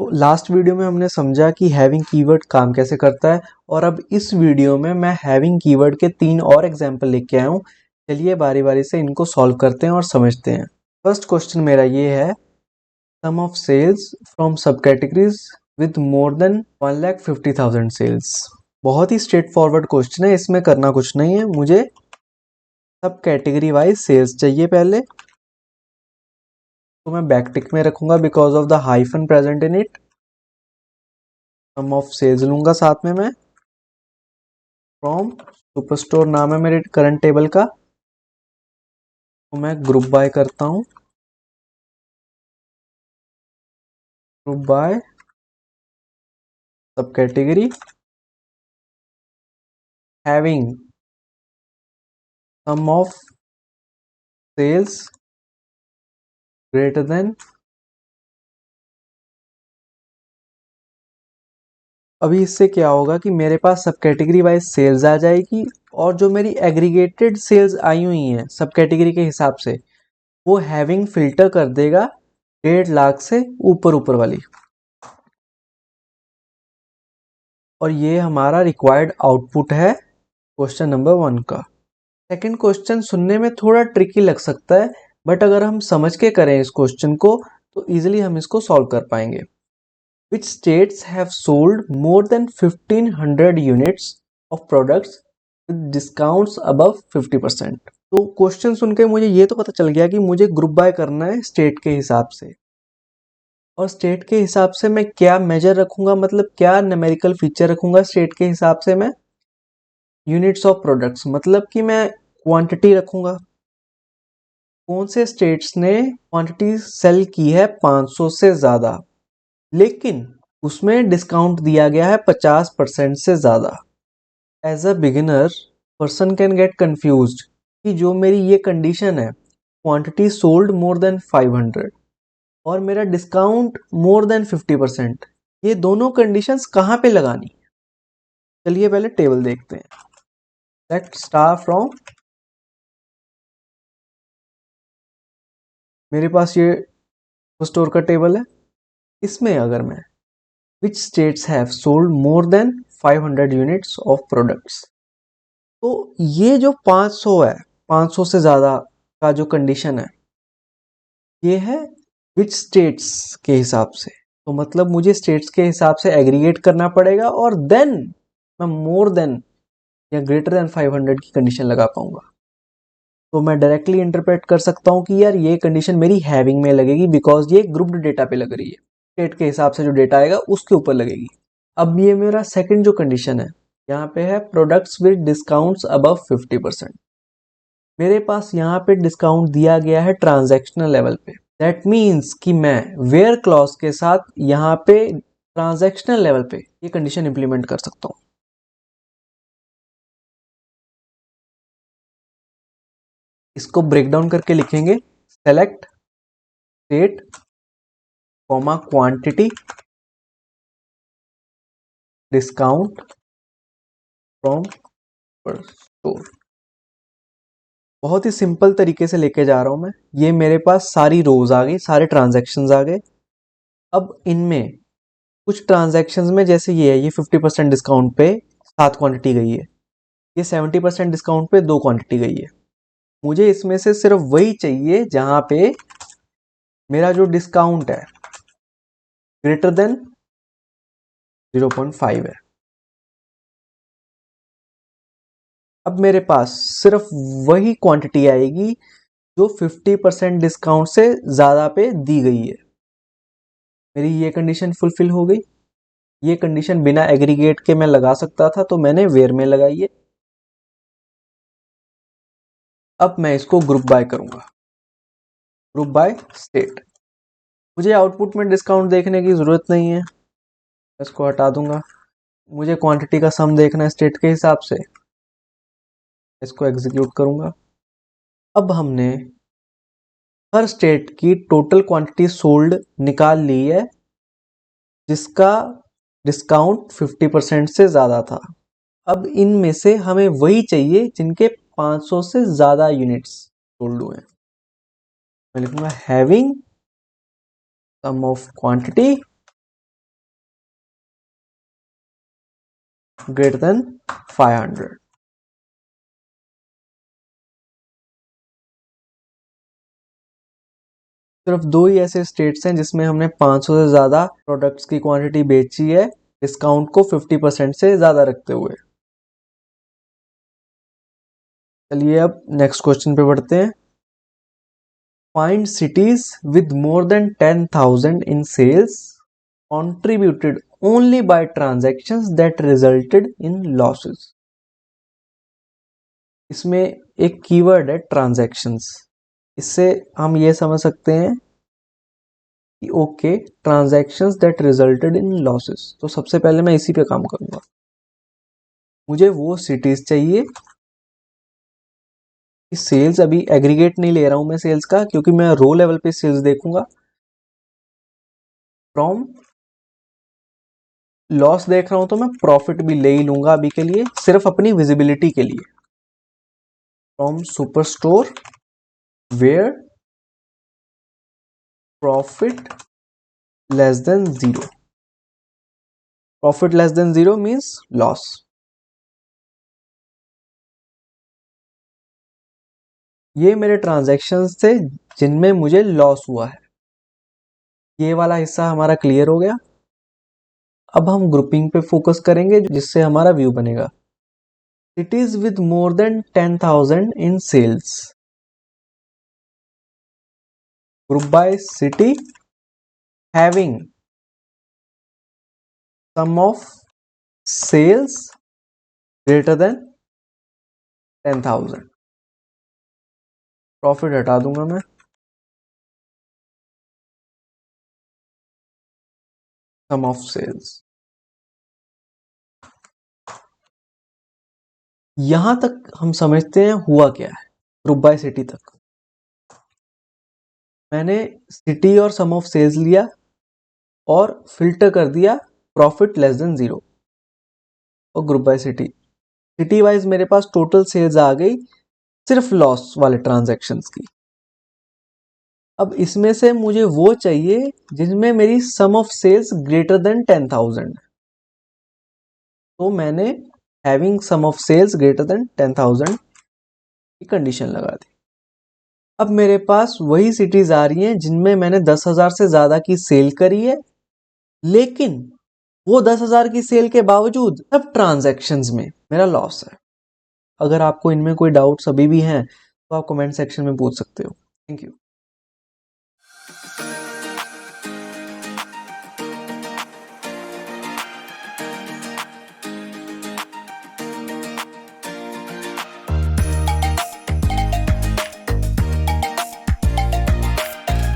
तो last video में हमने समझा कि हैविंग कीवर्ड काम कैसे करता है, और अब इस वीडियो में मैं हैविंग कीवर्ड के 3 और एग्जाम्पल लेके आया हूँ। चलिए बारी बारी से इनको सॉल्व करते हैं और समझते हैं। फर्स्ट क्वेश्चन मेरा ये है, sum of sales from sub categories with more than 1,50,000 sales. बहुत ही स्ट्रेट फॉरवर्ड क्वेश्चन है, इसमें करना कुछ नहीं है। मुझे सब कैटेगरी वाइज सेल्स चाहिए पहले, तो मैं बैकटिक में रखूंगा because of the hyphen present in it. Sum of sales लूंगा साथ में मैं। फ्रॉम सुपरस्टोर नाम है मेरे करंट टेबल का, तो मैं ग्रुप बाय करता हूं। Group by sub category having sum of sales greater than. अभी इससे क्या होगा कि मेरे पास सब कैटेगरी वाइज सेल्स आ जाएगी, और जो मेरी एग्रीगेटेड सेल्स आई हुई हैं सब कैटेगरी के हिसाब से, वो हैविंग फिल्टर कर देगा 1.5 लाख से ऊपर ऊपर वाली। और ये हमारा रिक्वायर्ड आउटपुट है क्वेश्चन नंबर 1 का। सेकंड क्वेश्चन सुनने में थोड़ा ट्रिकी लग सकता है, बट अगर हम समझ के करें इस क्वेश्चन को तो इजीली हम इसको सॉल्व कर पाएंगे। Which states have sold more than 1500 units of products with discounts above 50%? तो क्वेश्चन सुन के मुझे ये तो पता चल गया कि मुझे ग्रुप बाय करना है स्टेट के हिसाब से, और स्टेट के हिसाब से मैं क्या मेजर रखूंगा, मतलब क्या न्यूमेरिकल फीचर रखूंगा स्टेट के हिसाब से मैं। यूनिट्स ऑफ प्रोडक्ट्स मतलब कि मैं क्वांटिटी रखूंगा। कौन से स्टेट्स ने क्वांटिटी सेल की है 500 से ज़्यादा, लेकिन उसमें डिस्काउंट दिया गया है 50% से ज़्यादा। As a beginner person can get confused कि जो मेरी ये कंडीशन है, क्वांटिटी सोल्ड मोर देन 500 और मेरा डिस्काउंट मोर देन 50%, ये दोनों कंडीशंस कहाँ पे लगानी। चलिए पहले टेबल देखते हैं। लेट्स स्टार्ट फ्रॉम, मेरे पास ये स्टोर का टेबल है। इसमें अगर मैं which states have sold more than 500 units of products, तो ये जो 500 है, 500 से ज़्यादा का जो कंडीशन है, ये है विच स्टेट्स के हिसाब से। तो मतलब मुझे स्टेट्स के हिसाब से एग्रीगेट करना पड़ेगा, और देन मैं मोर देन या ग्रेटर देन 500 की कंडीशन लगा पाऊंगा। तो मैं डायरेक्टली इंटरप्रेट कर सकता हूँ कि यार ये कंडीशन मेरी हैविंग में लगेगी, बिकॉज ये ग्रुप्ड डेटा पे लग रही है। स्टेट के हिसाब से जो डेटा आएगा उसके ऊपर लगेगी। अब ये मेरा सेकंड जो कंडीशन है, यहाँ पे है प्रोडक्ट्स विद डिस्काउंट्स अबव 50%। मेरे पास यहाँ पे डिस्काउंट दिया गया है ट्रांजैक्शनल लेवल पे। दैट मीन्स कि मैं वेयर क्लॉज के साथ यहाँ पे ट्रांजैक्शनल लेवल पे ये कंडीशन इंप्लीमेंट कर सकता हूँ। इसको ब्रेक डाउन करके लिखेंगे, select state comma quantity discount from store. बहुत ही सिंपल तरीके से लेके जा रहा हूं मैं। ये मेरे पास सारी रोज आ गई, सारे ट्रांजैक्शंस आ गए। अब इनमें कुछ ट्रांजैक्शंस में जैसे ये है, ये 50% डिस्काउंट पे 7 क्वांटिटी गई है, ये 70% डिस्काउंट पे 2 क्वांटिटी गई है। मुझे इसमें से सिर्फ वही चाहिए जहां पे मेरा जो डिस्काउंट है ग्रेटर देन 0.5 है। अब मेरे पास सिर्फ वही क्वांटिटी आएगी जो 50% डिस्काउंट से ज़्यादा पे दी गई है। मेरी ये कंडीशन फुलफिल हो गई। ये कंडीशन बिना एग्रीगेट के मैं लगा सकता था, तो मैंने वेयर में लगाई है। अब मैं इसको ग्रुप बाय करूंगा, ग्रुप बाय स्टेट। मुझे आउटपुट में डिस्काउंट देखने की ज़रूरत नहीं है, इसको हटा दूंगा। मुझे क्वांटिटी का सम देखना है स्टेट के हिसाब से, इसको एग्जीक्यूट करूंगा। अब हमने हर स्टेट की टोटल क्वांटिटी सोल्ड निकाल ली है जिसका डिस्काउंट 50% से ज़्यादा था। अब इनमें से हमें वही चाहिए जिनके 500 से ज़्यादा यूनिट्स सोल्ड हुए हैं। मैं लिखूंगा having sum of quantity greater than 500। सिर्फ दो ही ऐसे स्टेट्स हैं जिसमें हमने 500 से ज़्यादा प्रोडक्ट्स की क्वांटिटी बेची है, डिस्काउंट को 50% से ज़्यादा रखते हुए। चलिए अब नेक्स्ट क्वेश्चन पे बढ़ते हैं। Find cities with more than 10,000 in sales contributed only by transactions that resulted in losses। इसमें एक कीवर्ड है ट्रांजैक्शंस। इससे हम ये समझ सकते हैं कि okay, transactions that resulted in losses. तो सबसे पहले मैं इसी पे काम करूंगा। मुझे वो सिटीज चाहिए, सेल्स अभी एग्रीगेट नहीं ले रहा हूं मैं सेल्स का, क्योंकि मैं रो लेवल पे सेल्स देखूंगा। फ्रॉम लॉस देख रहा हूं तो मैं प्रॉफिट भी ले ही लूंगा अभी के लिए, सिर्फ अपनी विजिबिलिटी के लिए। From super store where profit less than zero. Profit less than zero means loss. ये मेरे ट्रांजैक्शंस थे जिनमें मुझे लॉस हुआ है। ये वाला हिस्सा हमारा क्लियर हो गया। अब हम ग्रुपिंग पे फोकस करेंगे जिससे हमारा व्यू बनेगा। Cities with more than 10,000 in sales. Group by city having sum of sales greater than 10,000। Profit हटा दूंगा मैं, सम ऑफ सेल्स। यहां तक हम समझते हैं हुआ क्या है। ग्रुप बाय सिटी तक मैंने सिटी और सम ऑफ सेल्स लिया और फिल्टर कर दिया प्रॉफिट लेस देन जीरो और group by city. City wise मेरे पास टोटल सेल्स आ गई सिर्फ लॉस वाले ट्रांजैक्शंस की। अब इसमें से मुझे वो चाहिए जिनमें मेरी sum of sales greater than 10,000। तो मैंने having sum of sales greater than 10,000 की कंडीशन लगा दी। अब मेरे पास वही सिटीज आ रही हैं जिनमें मैंने 10,000 से ज्यादा की सेल करी है, लेकिन वो 10,000 की सेल के बावजूद सब ट्रांजैक्शंस में मेरा लॉस है। अगर आपको इनमें कोई डाउट्स अभी भी हैं तो आप कमेंट सेक्शन में पूछ सकते हो। Thank you.